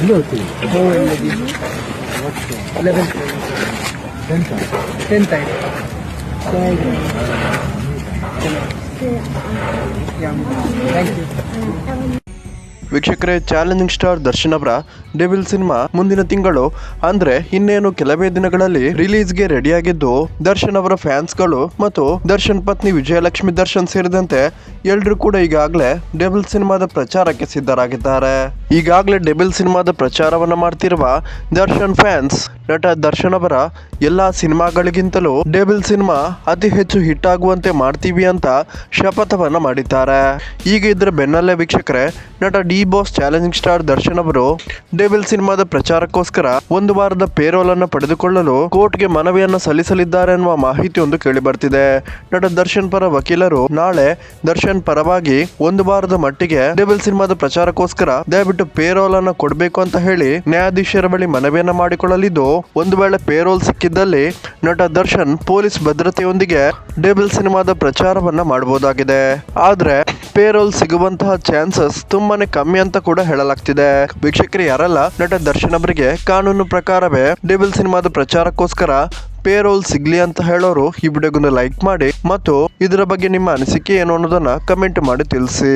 ಎಲ್ಲಿ ಹೋಗ್ತೀವಿ? ಟೆಂತ್ ಆಯ್ತು. Thank you. ವೀಕ್ಷಕರೇ, ಚಾಲೆಂಜಿಂಗ್ ಸ್ಟಾರ್ ದರ್ಶನ್ ಅವರ ಡೆವಿಲ್ ಸಿನಿಮಾ ಮುಂದಿನ ತಿಂಗಳು ಅಂದ್ರೆ ಇನ್ನೇನು ಕೆಲವೇ ದಿನಗಳಲ್ಲಿ ರಿಲೀಸ್ಗೆ ರೆಡಿಯಾಗಿದ್ದು, ದರ್ಶನ್ ಅವರ ಫ್ಯಾನ್ಸ್ಗಳು ಮತ್ತು ದರ್ಶನ್ ಪತ್ನಿ ವಿಜಯಲಕ್ಷ್ಮಿ ದರ್ಶನ್ ಸೇರಿದಂತೆ ಎಲ್ಲರೂ ಕೂಡ ಈಗಾಗಲೇ ಡೆವಿಲ್ ಸಿನಿಮಾದ ಪ್ರಚಾರಕ್ಕೆ ಸಿದ್ಧರಾಗಿದ್ದಾರೆ. ಈಗಾಗಲೇ ಡೆವಿಲ್ ಸಿನಿಮಾದ ಪ್ರಚಾರವನ್ನ ಮಾಡ್ತಿರುವ ದರ್ಶನ್ ಫ್ಯಾನ್ಸ್ ನಟ ದರ್ಶನ್ ಅವರ ಎಲ್ಲಾ ಸಿನಿಮಾಗಳಿಗಿಂತಲೂ ಡೆವಿಲ್ ಸಿನಿಮಾ ಅತಿ ಹೆಚ್ಚು ಹಿಟ್ ಆಗುವಂತೆ ಮಾಡ್ತೀವಿ ಅಂತ ಶಪಥವನ್ನ ಮಾಡಿದ್ದಾರೆ. ಈಗ ಇದರ ಬೆನ್ನಲ್ಲೇ ವೀಕ್ಷಕರೇ, ನಟ D boss challenging star Darshan ಅವರು ಡೆವಿಲ್ ಸಿನಿಮಾದ ಪ್ರಚಾರಕ್ಕೋಸ್ಕರ ಒಂದು ವಾರದ ಪೇರೋಲ್ ಅನ್ನು ಪಡೆದುಕೊಳ್ಳಲು ಕೋರ್ಟ್ಗೆ ಮನವಿಯನ್ನು ಸಲ್ಲಿಸಲಿದ್ದಾರೆ ಎನ್ನುವ ಮಾಹಿತಿ ಒಂದು ಕೇಳಿ ಬರ್ತಿದೆ. ನಟ ದರ್ಶನ್ ಪರ ವಕೀಲರು ನಾಳೆ ದರ್ಶನ್ ಪರವಾಗಿ ಒಂದು ವಾರದ ಮಟ್ಟಿಗೆ ಡೆವಿಲ್ ಸಿನಿಮಾದ ಪ್ರಚಾರಕ್ಕೋಸ್ಕರ ದಯವಿಟ್ಟು ಪೇರೋಲ್ ಅನ್ನು ಕೊಡಬೇಕು ಅಂತ ಹೇಳಿ ನ್ಯಾಯಾಧೀಶರ ಬಳಿ ಮನವಿಯನ್ನ ಮಾಡಿಕೊಳ್ಳಲಿದ್ದು, ಒಂದು ವೇಳೆ ಪೇರೋಲ್ ಸಿಕ್ಕಿದ್ದಲ್ಲಿ ನಟ ದರ್ಶನ್ ಪೊಲೀಸ್ ಭದ್ರತೆಯೊಂದಿಗೆ ಡೆವಿಲ್ ಸಿನಿಮಾದ ಪ್ರಚಾರವನ್ನ ಮಾಡಬಹುದಾಗಿದೆ. ಆದ್ರೆ ಪೇರೋಲ್ ಸಿಗುವಂತಹ ಚಾನ್ಸಸ್ ತುಂಬಾನೇ ಕಮ್ಮಿ ಅಂತ ಕೂಡ ಹೇಳಲಾಗ್ತಿದೆ. ವೀಕ್ಷಕರು, ಯಾರೆಲ್ಲ ನಟ ದರ್ಶನ್ ಅವರಿಗೆ ಕಾನೂನು ಪ್ರಕಾರವೇ ಡೆವಿಲ್ ಸಿನಿಮಾದ ಪ್ರಚಾರಕ್ಕೋಸ್ಕರ ಪೇರೋಲ್ ಸಿಗ್ಲಿ ಅಂತ ಹೇಳೋರು ಈ ವಿಡಿಯೋಗೊಂದು ಲೈಕ್ ಮಾಡಿ ಮತ್ತು ಇದರ ಬಗ್ಗೆ ನಿಮ್ಮ ಅನಿಸಿಕೆ ಏನು ಅನ್ನೋದನ್ನ ಕಮೆಂಟ್ ಮಾಡಿ ತಿಳಿಸಿ.